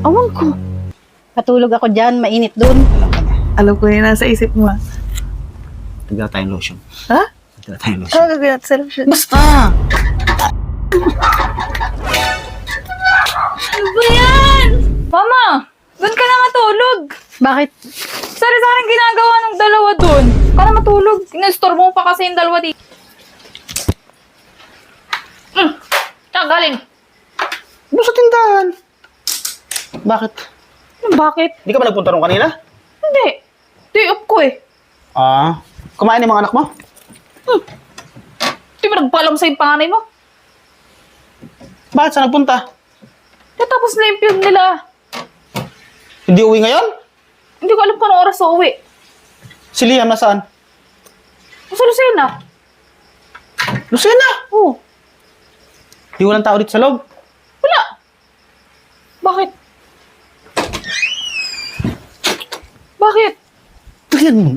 Awan ko. Katulog ako dyan, mainit dun. Alam ka na. Alam ko yun, nasa isip mo ah. Nagdala tayong lotion. Ha? Nagdala tayong lotion. Ano gagawin natin sa lotion? Basta! Ano ba yan? Mama! Doon ka na matulog! Bakit? Sari-saring ginagawa ng dalawa doon. Ka na matulog. Inestor mo pa kasi yung dalawa dito. Saan galing? Doon sa tindahan. Bakit? Bakit? Hindi ka ba nagpunta ron kanina? Hindi. Day off ko eh. Ah, kumain yung mga anak mo? Hindi mo nagpaalam sa yung panganay mo. Bakit saan nagpunta? Tapos na yung piyog nila. Hindi uwi ngayon? Hindi ko alam kung anong oras sa uwi. Si Liam nasaan? Sa Lucena. Lucena! Oo. Di walang tao dito sa loob. Wala. Bakit? Bakit? Tingnan mo.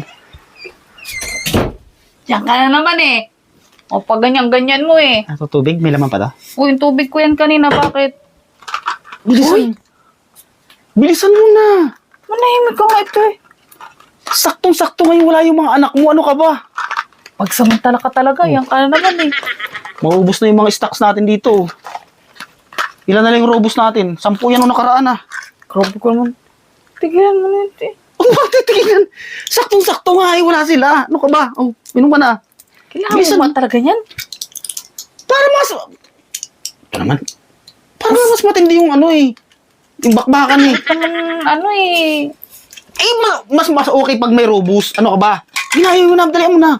Diyan ka na naman eh. O pag ganyan-ganyan mo eh. Ito tubig, may laman pa daw. Uy, yung tubig ko yan kanina, bakit? Bilisan. Bilisan mo na. Manahimik ka nga ito eh. Saktong-sakto ngayon wala yung mga anak mo. Ano ka ba? Pagsamantala ka talaga, yan ka na naman eh. Maubos na yung mga stocks natin dito. Ilan na lang yung robos natin? 10 yan nung nakaraan ah. Grabe ko naman. Tigilan mo na ito eh. Oh, bakit titingnan? Saktong-sakto nga eh, wala sila. Ano ka ba? Oh, minum ka na. Kailangan Bilisan mo ba talaga yan? Para mas... Ito naman. Para mas matindi yung ano eh. Yung bakbakan eh. Naman, ano eh. Eh, mas okay pag may robos. Ano ka ba? Ginayo mo na, dalihan mo na.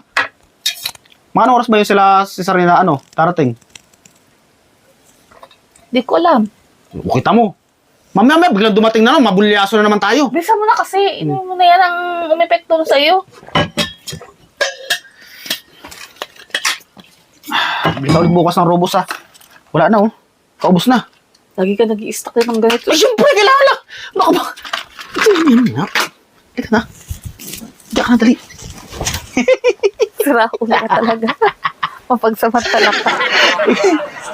Mga anong oras ba yun sila si Sarina, tarating? Di ko alam. O, kita mo. Mamaya, biglang dumating na lang, mabulyaso na naman tayo. Bisa mo na kasi. Inom mo na yan ang umepekto sa'yo. Bigla ulit bukas ng robos ah. Wala na oh. Kaubos na. Lagi ka nag-i-stock din ng ganito. Ay, syempre, kailangan lang. Baka ba? Ito yun na. Ito na. Diyan ka na, dali. Sira ko na talaga. Mapagsamantala ka.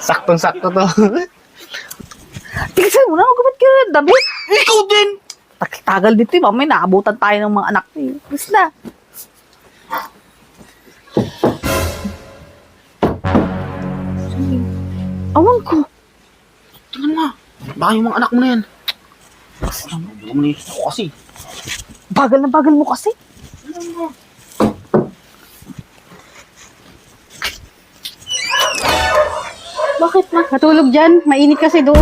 Saktong-sakto to. Tignan mo na, magkabit ka na damit. Ikaw din. Tagal dito eh. Mamaya naabutan tayo ng mga anak eh. Bis na. Awan ko. Tingnan mo. Baka yung mga anak mo na yan. Ano mo na yun? Ako kasi. Bagal na bagal mo kasi. Bakit ma? Katulog dyan, mainit kasi doon.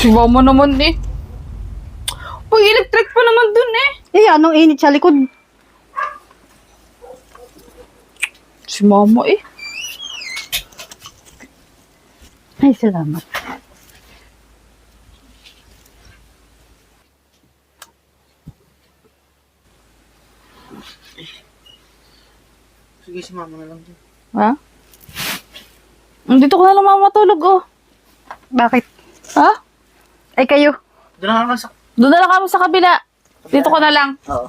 Si mama naman eh. Uy, electric pa naman dun eh. Eh, anong init sa likod? Si mama eh. Ay, salamat. Sige, si mama na lang din. Ha? Dito ko na lang matulog oh. Bakit? Ha? Ay, kayo. Doon na lang sa... Doon na lang kami sa kabila. Dito ko na lang. Oo.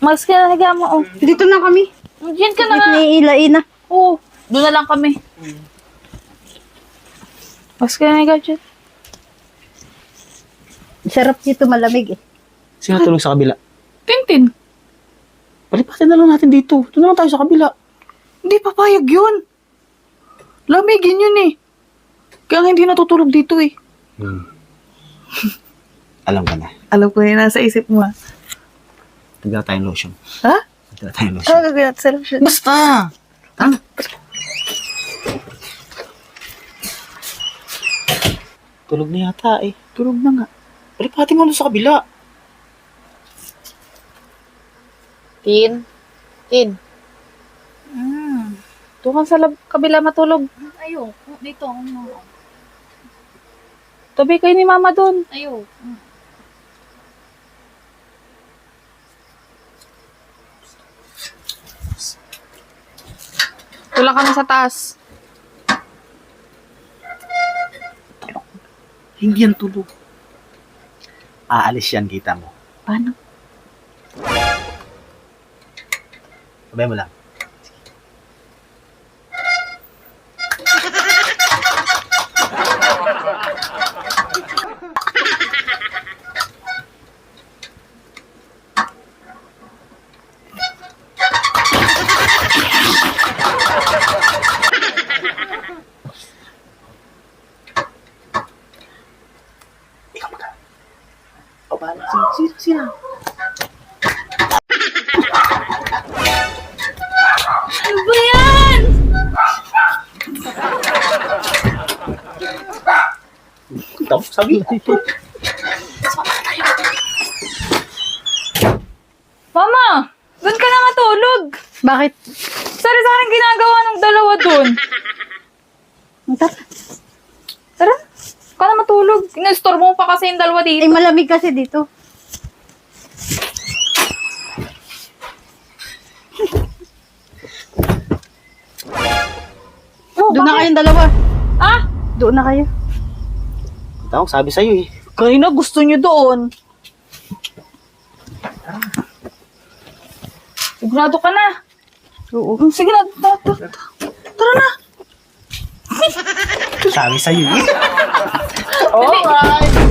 Mas ka na higa mo oh. Dito na kami. Diyan ka na nga. Ni Ilaina. Oo. Doon na lang kami. Mas ka na higa dyan. Sarap dito, malamig eh. Sino tulog sa kabila? Tintin. Palipatin na lang natin dito. Doon na lang tayo sa kabila. Hindi papayag yun. Lamigin yun eh. Kaya hindi natutulog dito eh. Alam ka na. Alam ko yun, nasa isip mo ah. Nagdala tayong lotion. Ha? Nagdala tayong Ano lotion. gagawin natin sa lotion? Basta! Ano? Tulog na yata eh. Tulog na nga. Palipatin mo na sa kabila. Tin. Doon ka sa kabila matulog. Ayoko. Dito, ano. Tabi kayo ni mama doon. Ayoko. Tulak kami sa taas. Hindi yan tulog. Aalis yan, kita mo. Paano? Sabay mo lang. Ikaw ba? Sino? Ano ba yan? Ikaw, sabi. Mama! Doon ka na matulog! Bakit? Sari-saring ginagawa ng dalawa doon. Tara. Tara, ka na matulog. Inestor mo pa kasi yung dalawa Eh, dito. malamig kasi dito. Doon na kayong dalawa. Ah? Doon na kayo. Ikaw, sabi sa'yo eh. Kanina gusto niyo doon. Sigurado ka na. Oo. Sige na, tara na. Sabi sa'yo eh. Alright.